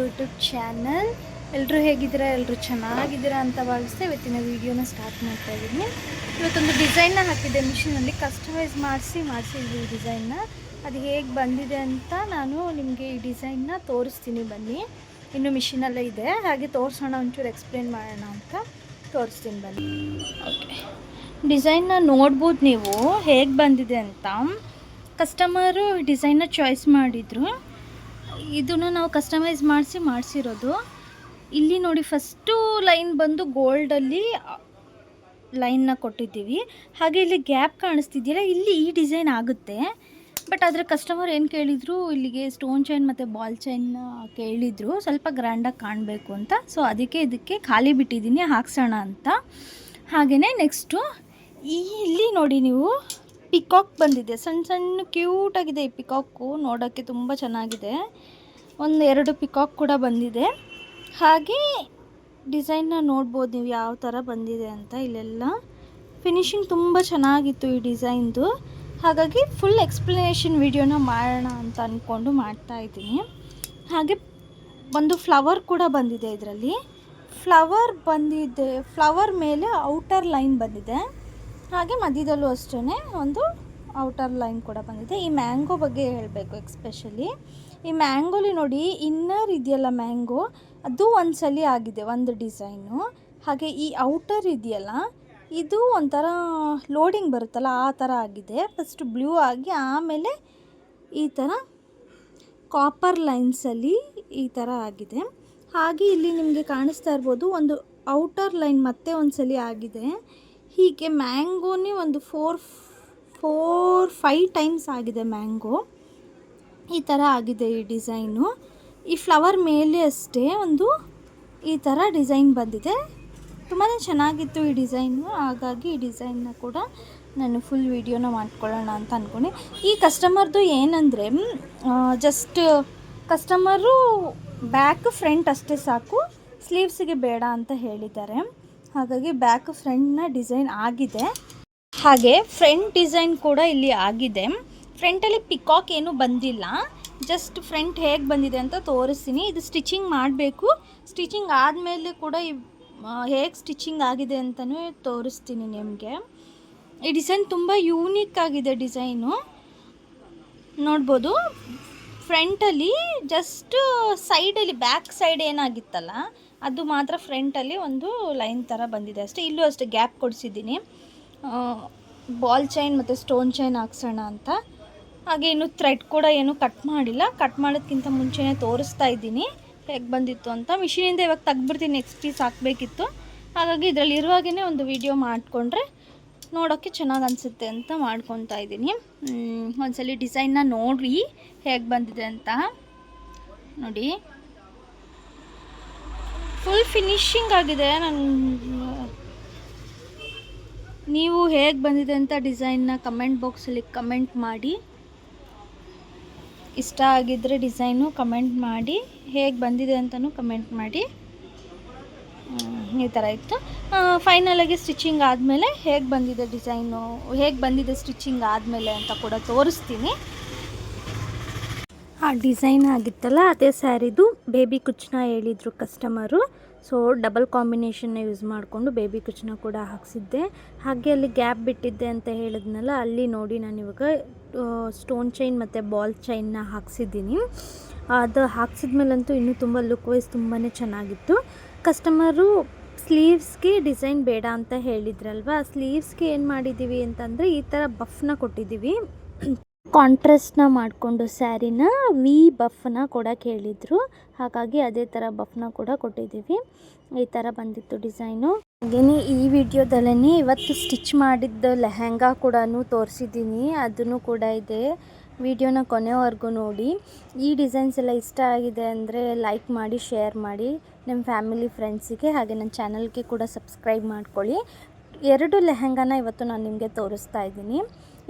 YouTube channel. ಎಲ್ಲರೂ ಹೇಗಿದ್ದೀರಾ? ಎಲ್ಲರೂ ಚೆನ್ನಾಗಿದ್ದೀರಾ ಅಂತ ಭಾವಿಸ್ತೆ ಇವತ್ತಿನ ವೀಡಿಯೋನ ಸ್ಟಾರ್ಟ್ ಮಾಡ್ತಾ ಇದ್ದೀನಿ. ಇವತ್ತೊಂದು ಡಿಸೈನ್ನ ಹಾಕಿದ್ದೆ ಮಿಷಿನಲ್ಲಿ, ಕಸ್ಟಮೈಸ್ ಮಾಡಿಸಿದ್ವಿ ಈ ಡಿಸೈನ್ನ. ಅದು ಹೇಗೆ ಬಂದಿದೆ ಅಂತ ನಾನು ನಿಮಗೆ ಈ ಡಿಸೈನ್ನ ತೋರಿಸ್ತೀನಿ. ಬನ್ನಿ, ಇನ್ನು ಮಿಷಿನಲ್ಲೇ ಇದೆ, ಹಾಗೆ ತೋರಿಸೋಣ, ಒಂಚೂರು ಎಕ್ಸ್ಪ್ಲೇನ್ ಮಾಡೋಣ ಅಂತ ತೋರಿಸ್ತೀನಿ ಬನ್ನಿ. ಓಕೆ, ಡಿಸೈನ್ನ ನೋಡ್ಬೋದು ನೀವು ಹೇಗೆ ಬಂದಿದೆ ಅಂತ. ಕಸ್ಟಮರು ಡಿಸೈನ್ನ ಚಾಯ್ಸ್ ಮಾಡಿದರು. ಇದನ್ನು ನಾವು ಕಸ್ಟಮೈಸ್ ಮಾಡಿಸಿರೋದು. ಇಲ್ಲಿ ನೋಡಿ, ಫಸ್ಟು ಲೈನ್ ಬಂದು ಗೋಲ್ಡಲ್ಲಿ ಲೈನ್ನ ಕೊಟ್ಟಿದ್ದೀವಿ. ಹಾಗೆ ಇಲ್ಲಿ ಗ್ಯಾಪ್ ಕಾಣಿಸ್ತಿದೆಯಲ್ಲ, ಇಲ್ಲಿ ಈ ಡಿಸೈನ್ ಆಗುತ್ತೆ. ಬಟ್ ಆದರೆ ಕಸ್ಟಮರ್ ಏನು ಕೇಳಿದರು, ಇಲ್ಲಿಗೆ ಸ್ಟೋನ್ ಚೈನ್ ಮತ್ತು ಬಾಲ್ ಚೈನ್ ಕೇಳಿದರು, ಸ್ವಲ್ಪ ಗ್ರ್ಯಾಂಡಾಗಿ ಕಾಣಬೇಕು ಅಂತ. ಸೊ ಅದಕ್ಕೆ ಇದಕ್ಕೆ ಖಾಲಿ ಬಿಟ್ಟಿದ್ದೀನಿ, ಹಾಕ್ಸೋಣ ಅಂತ. ಹಾಗೆಯೇ ನೆಕ್ಸ್ಟು ಇಲ್ಲಿ ನೋಡಿ ನೀವು, ಪಿಕಾಕ್ ಬಂದಿದೆ. ಸಣ್ಣ ಸಣ್ಣ ಕ್ಯೂಟಾಗಿದೆ ಈ ಪಿಕಾಕು, ನೋಡೋಕ್ಕೆ ತುಂಬ ಚೆನ್ನಾಗಿದೆ. ಒಂದು 2 ಪಿಕಾಕ್ ಕೂಡ ಬಂದಿದೆ. ಹಾಗೆ ಡಿಸೈನ್ನ ನೋಡ್ಬೋದು ನೀವು ಯಾವ ಥರ ಬಂದಿದೆ ಅಂತ. ಇಲ್ಲೆಲ್ಲ ಫಿನಿಶಿಂಗ್ ತುಂಬ ಚೆನ್ನಾಗಿತ್ತು ಈ ಡಿಸೈನ್ದು. ಹಾಗಾಗಿ ಫುಲ್ ಎಕ್ಸ್ಪ್ಲನೇಷನ್ ವಿಡಿಯೋನ ಮಾಡೋಣ ಅಂತ ಅಂದ್ಕೊಂಡು ಮಾಡ್ತಾಯಿದ್ದೀನಿ. ಹಾಗೆ ಒಂದು ಫ್ಲವರ್ ಕೂಡ ಬಂದಿದೆ ಇದರಲ್ಲಿ. ಫ್ಲವರ್ ಬಂದಿದೆ, ಫ್ಲವರ್ ಮೇಲೆ ಔಟರ್ ಲೈನ್ ಬಂದಿದೆ. ಹಾಗೆ ಮಧ್ಯದಲ್ಲೂ ಅಷ್ಟೇ ಒಂದು ಔಟರ್ ಲೈನ್ ಕೂಡ ಬಂದಿದೆ. ಈ ಮ್ಯಾಂಗೋ ಬಗ್ಗೆ ಹೇಳಬೇಕು ಎಕ್ಸ್ಪೆಷಲಿ. ಈ ಮ್ಯಾಂಗೋಲಿ ನೋಡಿ, ಇನ್ನರ್ ಇದೆಯಲ್ಲ ಮ್ಯಾಂಗೋ, ಅದು ಒಂದ್ಸಲಿ ಆಗಿದೆ ಒಂದು ಡಿಸೈನು. ಹಾಗೆ ಈ ಔಟರ್ ಇದೆಯಲ್ಲ, ಇದು ಒಂಥರ ಲೋಡಿಂಗ್ ಬರುತ್ತಲ್ಲ ಆ ಥರ ಆಗಿದೆ. ಫಸ್ಟ್ ಬ್ಲೂ ಆಗಿ ಆಮೇಲೆ ಈ ಥರ ಕಾಪರ್ ಲೈನ್ಸಲ್ಲಿ ಈ ಥರ ಆಗಿದೆ. ಹಾಗೆ ಇಲ್ಲಿ ನಿಮಗೆ ಕಾಣಿಸ್ತಾ ಇರ್ಬೋದು, ಒಂದು ಔಟರ್ ಲೈನ್ ಮತ್ತೆ ಒಂದ್ಸಲಿ ಆಗಿದೆ. ಹೀಗೆ ಮ್ಯಾಂಗೋನೇ ಒಂದು 4-5 ಟೈಮ್ಸ್ ಆಗಿದೆ ಮ್ಯಾಂಗೋ. ಈ ಥರ ಆಗಿದೆ ಈ ಡಿಸೈನು. ಈ ಫ್ಲವರ್ ಮೇಲೆ ಅಷ್ಟೇ ಒಂದು ಈ ಥರ ಡಿಸೈನ್ ಬಂದಿದೆ. ತುಂಬಾ ಚೆನ್ನಾಗಿತ್ತು ಈ ಡಿಸೈನು. ಹಾಗಾಗಿ ಈ ಡಿಸೈನ್ನ ಕೂಡ ನಾನು ಫುಲ್ ವೀಡಿಯೋನ ಮಾಡ್ಕೊಳ್ಳೋಣ ಅಂತ ಅಂದ್ಕೊಂಡೆ. ಈ ಕಸ್ಟಮರ್ದು ಏನಂದರೆ, ಜಸ್ಟ್ ಕಸ್ಟಮರು ಬ್ಯಾಕ್ ಫ್ರಂಟ್ ಅಷ್ಟೇ ಸಾಕು, ಸ್ಲೀವ್ಸಿಗೆ ಬೇಡ ಅಂತ ಹೇಳಿದ್ದಾರೆ. ಹಾಗಾಗಿ ಬ್ಯಾಕ್ ಫ್ರಂಟ್ನ ಡಿಸೈನ್ ಆಗಿದೆ. ಹಾಗೆ ಫ್ರಂಟ್ ಡಿಸೈನ್ ಕೂಡ ಇಲ್ಲಿ ಆಗಿದೆ. ಫ್ರಂಟಲ್ಲಿ ಪಿಕಾಕ್ ಏನೂ ಬಂದಿಲ್ಲ, ಜಸ್ಟ್ ಫ್ರಂಟ್ ಹೇಗೆ ಬಂದಿದೆ ಅಂತ ತೋರಿಸ್ತೀನಿ. ಇದು ಸ್ಟಿಚಿಂಗ್ ಮಾಡಬೇಕು. ಸ್ಟಿಚಿಂಗ್ ಆದಮೇಲೆ ಕೂಡ ಹೇಗೆ ಸ್ಟಿಚಿಂಗ್ ಆಗಿದೆ ಅಂತಲೂ ತೋರಿಸ್ತೀನಿ ನಿಮಗೆ. ಈ ಡಿಸೈನ್ ತುಂಬ ಯೂನಿಕ್ ಆಗಿದೆ ಡಿಸೈನು, ನೋಡ್ಬೋದು. ಫ್ರಂಟಲ್ಲಿ ಜಸ್ಟ್ ಸೈಡಲ್ಲಿ ಬ್ಯಾಕ್ ಸೈಡ್ ಏನಾಗಿತ್ತಲ್ಲ ಅದು ಮಾತ್ರ ಫ್ರಂಟಲ್ಲಿ ಒಂದು ಲೈನ್ ಥರ ಬಂದಿದೆ ಅಷ್ಟೇ. ಇಲ್ಲೂ ಅಷ್ಟೇ ಗ್ಯಾಪ್ ಕೊಡಿಸಿದ್ದೀನಿ, ಬಾಲ್ ಚೈನ್ ಮತ್ತು ಸ್ಟೋನ್ ಚೈನ್ ಹಾಕ್ಸೋಣ ಅಂತ. ಹಾಗೆ ಇನ್ನು ಥ್ರೆಡ್ ಕೂಡ ಏನು ಕಟ್ ಮಾಡಿಲ್ಲ, ಕಟ್ ಮಾಡೋದಕ್ಕಿಂತ ಮುಂಚೆನೇ ತೋರಿಸ್ತಾ ಇದ್ದೀನಿ ಹೇಗೆ ಬಂದಿತ್ತು ಅಂತ. ಮಿಷಿನಿಂದ ಇವಾಗ ತೆಗ್ದುಬಿಡ್ತೀನಿ, ನೆಕ್ಸ್ಟ್ ಪೀಸ್ ಹಾಕಬೇಕಿತ್ತು. ಹಾಗಾಗಿ ಇದರಲ್ಲಿ ಇರುವಾಗೇ ಒಂದು ವಿಡಿಯೋ ಮಾಡಿಕೊಂಡ್ರೆ ನೋಡೋಕ್ಕೆ ಚೆನ್ನಾಗಿ ಅನಿಸುತ್ತೆ ಅಂತ ಮಾಡ್ಕೊತಾ ಇದ್ದೀನಿ. ಒಂದ್ಸಲಿ ಡಿಸೈನ್ನ ನೋಡ್ರಿ ಹೇಗೆ ಬಂದಿದೆ ಅಂತ. ನೋಡಿ, ಫುಲ್ ಫಿನಿಶಿಂಗ್ ಆಗಿದೆ. ನೀವು ಹೇಗೆ ಬಂದಿದೆ ಅಂತ ಡಿಸೈನ್ನ ಕಮೆಂಟ್ ಬಾಕ್ಸಲ್ಲಿ ಕಮೆಂಟ್ ಮಾಡಿ. ಇಷ್ಟ ಆಗಿದ್ದರೆ ಡಿಸೈನು ಕಮೆಂಟ್ ಮಾಡಿ, ಹೇಗೆ ಬಂದಿದೆ ಅಂತಲೂ ಕಮೆಂಟ್ ಮಾಡಿ. ಈ ಥರ ಇತ್ತು. ಫೈನಲಾಗಿ ಸ್ಟಿಚಿಂಗ್ ಆದಮೇಲೆ ಹೇಗೆ ಬಂದಿದೆ ಡಿಸೈನು, ಹೇಗೆ ಬಂದಿದೆ ಸ್ಟಿಚಿಂಗ್ ಆದಮೇಲೆ ಅಂತ ಕೂಡ ತೋರಿಸ್ತೀನಿ. ಆ ಡಿಸೈನ್ ಆಗಿತ್ತಲ್ಲ ಅದೇ ಸ್ಯಾರಿದು ಬೇಬಿ ಕುಚ್ಚನ್ನ ಹೇಳಿದರು ಕಸ್ಟಮರು. ಸೊ ಡಬಲ್ ಕಾಂಬಿನೇಷನ್ನ ಯೂಸ್ ಮಾಡಿಕೊಂಡು ಬೇಬಿ ಕುಚ್ಚನ್ನ ಕೂಡ ಹಾಕ್ಸಿದ್ದೆ. ಹಾಗೆ ಅಲ್ಲಿ ಗ್ಯಾಪ್ ಬಿಟ್ಟಿದ್ದೆ ಅಂತ ಹೇಳಿದ್ನಲ್ಲ, ಅಲ್ಲಿ ನೋಡಿ ನಾನು ಇವಾಗ ಸ್ಟೋನ್ ಚೈನ್ ಮತ್ತು ಬಾಲ್ ಚೈನ್ನ ಹಾಕ್ಸಿದ್ದೀನಿ. ಅದು ಹಾಕ್ಸಿದ್ಮೇಲಂತೂ ಇನ್ನೂ ತುಂಬ ಲುಕ್ ವೈಸ್ ತುಂಬಾ ಚೆನ್ನಾಗಿತ್ತು. ಕಸ್ಟಮರು ಸ್ಲೀವ್ಸ್ಗೆ ಡಿಸೈನ್ ಬೇಡ ಅಂತ ಹೇಳಿದ್ರಲ್ವ, ಸ್ಲೀವ್ಸ್ಗೆ ಏನು ಮಾಡಿದ್ದೀವಿ ಅಂತಂದರೆ ಈ ಥರ ಬಫ್ನ ಕೊಟ್ಟಿದ್ದೀವಿ. ಕಾಂಟ್ರಾಸ್ಟ್ನ ಮಾಡಿಕೊಂಡು ಸ್ಯಾರಿನ ವಿ ಬಫ್ನ ಕೂಡ ಕೇಳಿದರು. ಹಾಗಾಗಿ ಅದೇ ಥರ ಬಫ್ನ ಕೂಡ ಕೊಟ್ಟಿದ್ದೀವಿ. ಈ ಥರ ಬಂದಿತ್ತು ಡಿಸೈನು. ಹಾಗೆಯೇ ಈ ವಿಡಿಯೋದಲ್ಲೇ ಇವತ್ತು ಸ್ಟಿಚ್ ಮಾಡಿದ್ದ ಲೆಹೆಂಗಾ ಕೂಡ ತೋರಿಸಿದ್ದೀನಿ, ಅದನ್ನು ಕೂಡ ಇದೆ. ವಿಡಿಯೋನ ಕೊನೆವರೆಗೂ ನೋಡಿ. ಈ ಡಿಸೈನ್ಸ್ ಎಲ್ಲ ಇಷ್ಟ ಆಗಿದೆ ಅಂದರೆ ಲೈಕ್ ಮಾಡಿ, ಶೇರ್ ಮಾಡಿ ನಿಮ್ಮ ಫ್ಯಾಮಿಲಿ ಫ್ರೆಂಡ್ಸಿಗೆ. ಹಾಗೆ ನನ್ನ ಚಾನಲ್ಗೆ ಕೂಡ ಸಬ್ಸ್ಕ್ರೈಬ್ ಮಾಡ್ಕೊಳ್ಳಿ. 2 ಲೆಹೆಂಗಾನ ಇವತ್ತು ನಾನು ನಿಮಗೆ ತೋರಿಸ್ತಾ ಇದ್ದೀನಿ.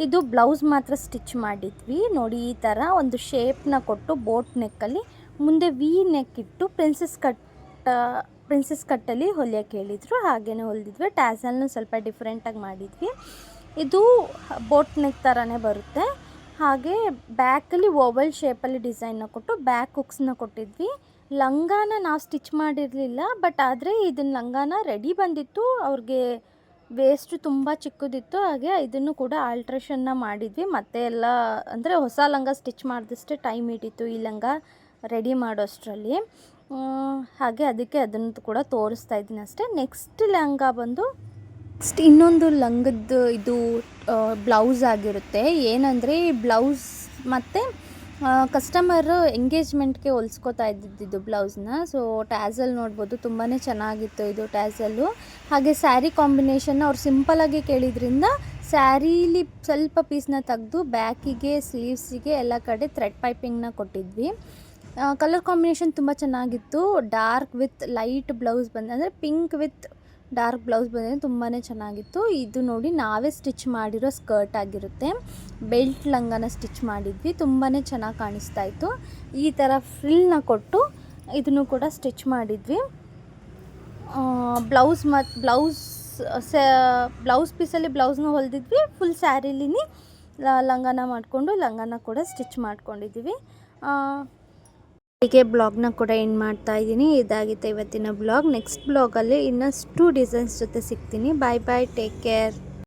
ಇದು ಬ್ಲೌಸ್ ಮಾತ್ರ ಸ್ಟಿಚ್ ಮಾಡಿದ್ವಿ. ನೋಡಿ, ಈ ಥರ ಒಂದು ಶೇಪ್ನ ಕೊಟ್ಟು ಬೋಟ್ ನೆಕ್ಕಲ್ಲಿ ಮುಂದೆ ವಿ ನೆಕ್ ಇಟ್ಟು ಪ್ರಿನ್ಸಸ್ ಕಟ್ಟಲ್ಲಿ ಹೊಲಿಯೋಕ್ಕೆ ಹೇಳಿದರು. ಹಾಗೆಯೇ ಹೊಲಿದ್ವಿ. ಟ್ಯಾಸಲ್ನು ಸ್ವಲ್ಪ ಡಿಫ್ರೆಂಟಾಗಿ ಮಾಡಿದ್ವಿ. ಇದು ಬೋಟ್ ನೆಕ್ ಥರನೇ ಬರುತ್ತೆ. ಹಾಗೆ ಬ್ಯಾಕಲ್ಲಿ ಓವಲ್ ಶೇಪಲ್ಲಿ ಡಿಸೈನ್ನ ಕೊಟ್ಟು ಬ್ಯಾಕ್ ಹುಕ್ಸ್ನ ಕೊಟ್ಟಿದ್ವಿ. ಲಂಗಾನ ನಾವು ಸ್ಟಿಚ್ ಮಾಡಿರಲಿಲ್ಲ, ಬಟ್ ಆದರೆ ಇದನ್ನು ಲಂಗಾನ ರೆಡಿ ಬಂದಿತ್ತು, ಅವ್ರಿಗೆ ವೇಸ್ಟ್ ತುಂಬ ಚಿಕ್ಕದಿತ್ತು, ಹಾಗೆ ಇದನ್ನು ಕೂಡ ಆಲ್ಟ್ರೇಷನ್ನ ಮಾಡಿದ್ವಿ. ಮತ್ತೆ ಎಲ್ಲ ಅಂದರೆ ಹೊಸ ಲಂಗ ಸ್ಟಿಚ್ ಮಾಡಿದಷ್ಟೇ ಟೈಮ್ ಹಿಡಿತು ಈ ಲಂಗ ರೆಡಿ ಮಾಡೋಷ್ಟರಲ್ಲಿ. ಹಾಗೆ ಅದಕ್ಕೆ ಅದನ್ನು ಕೂಡ ತೋರಿಸ್ತಾ ಇದ್ದೀನಿ ಅಷ್ಟೇ. ನೆಕ್ಸ್ಟ್ ಲಂಗ ಬಂದು ಇನ್ನೊಂದು ಲಂಗದ್ದು ಇದು ಬ್ಲೌಸ್ ಆಗಿರುತ್ತೆ. ಏನಂದರೆ ಈ ಬ್ಲೌಸ್ ಮತ್ತು ಕಸ್ಟಮರು ಎಂಗೇಜ್ಮೆಂಟ್ಗೆ ಹೊಲ್ಸ್ಕೊತಾ ಇದ್ದಿದ್ದು ಬ್ಲೌಸ್ನ. ಸೊ ಟ್ಯಾಸಲ್ ನೋಡ್ಬೋದು, ತುಂಬಾ ಚೆನ್ನಾಗಿತ್ತು ಇದು ಟ್ಯಾಸಲ್ಲು. ಹಾಗೆ ಸ್ಯಾರಿ ಕಾಂಬಿನೇಷನ್ನ ಅವ್ರು ಸಿಂಪಲಾಗಿ ಕೇಳಿದ್ರಿಂದ ಸ್ಯಾರೀಲಿ ಸ್ವಲ್ಪ ಪೀಸ್ನ ತೆಗೆದು ಬ್ಯಾಕಿಗೆ ಸ್ಲೀವ್ಸಿಗೆ ಎಲ್ಲ ಕಡೆ ಥ್ರೆಡ್ ಪೈಪಿಂಗ್ನ ಕೊಟ್ಟಿದ್ವಿ. ಕಲರ್ ಕಾಂಬಿನೇಷನ್ ತುಂಬ ಚೆನ್ನಾಗಿತ್ತು. ಡಾರ್ಕ್ ವಿತ್ ಲೈಟ್ ಬ್ಲೌಸ್ ಅಂದರೆ ಪಿಂಕ್ ವಿತ್ ಡಾರ್ಕ್ ಬ್ಲೌಸ್ ಬಂದಿದೆ, ತುಂಬಾ ಚೆನ್ನಾಗಿತ್ತು. ಇದು ನೋಡಿ ನಾವೇ ಸ್ಟಿಚ್ ಮಾಡಿರೋ ಸ್ಕರ್ಟ್ ಆಗಿರುತ್ತೆ. ಬೆಲ್ಟ್ ಲಂಗನ ಸ್ಟಿಚ್ ಮಾಡಿದ್ವಿ, ತುಂಬಾ ಚೆನ್ನಾಗಿ ಕಾಣಿಸ್ತಾ ಇತ್ತು. ಈ ಥರ ಫ್ರಿಲ್ನ ಕೊಟ್ಟು ಇದನ್ನು ಕೂಡ ಸ್ಟಿಚ್ ಮಾಡಿದ್ವಿ. ಬ್ಲೌಸ್ ಪೀಸಲ್ಲಿ ಬ್ಲೌಸ್ನ ಹೊಲಿದಿದ್ವಿ. ಫುಲ್ ಸ್ಯಾರಿಲಿನಿ ಲಂಗನ ಮಾಡಿಕೊಂಡು ಲಂಗನ ಕೂಡ ಸ್ಟಿಚ್ ಮಾಡ್ಕೊಂಡಿದ್ದೀವಿ. ಹೀಗೆ ಬ್ಲಾಗ್ನ ಕೂಡ ಎಂಡ್ ಮಾಡ್ತಾ ಇದ್ದೀನಿ. ಇದಾಗಿತ್ತು ಇವತ್ತಿನ ಬ್ಲಾಗ್. ನೆಕ್ಸ್ಟ್ ಬ್ಲಾಗಲ್ಲಿ ಇನ್ನಷ್ಟು ಡಿಸೈನ್ಸ್ ಜೊತೆ ಸಿಗ್ತೀನಿ. ಬಾಯ್ ಬಾಯ್, ಟೇಕ್ ಕೇರ್.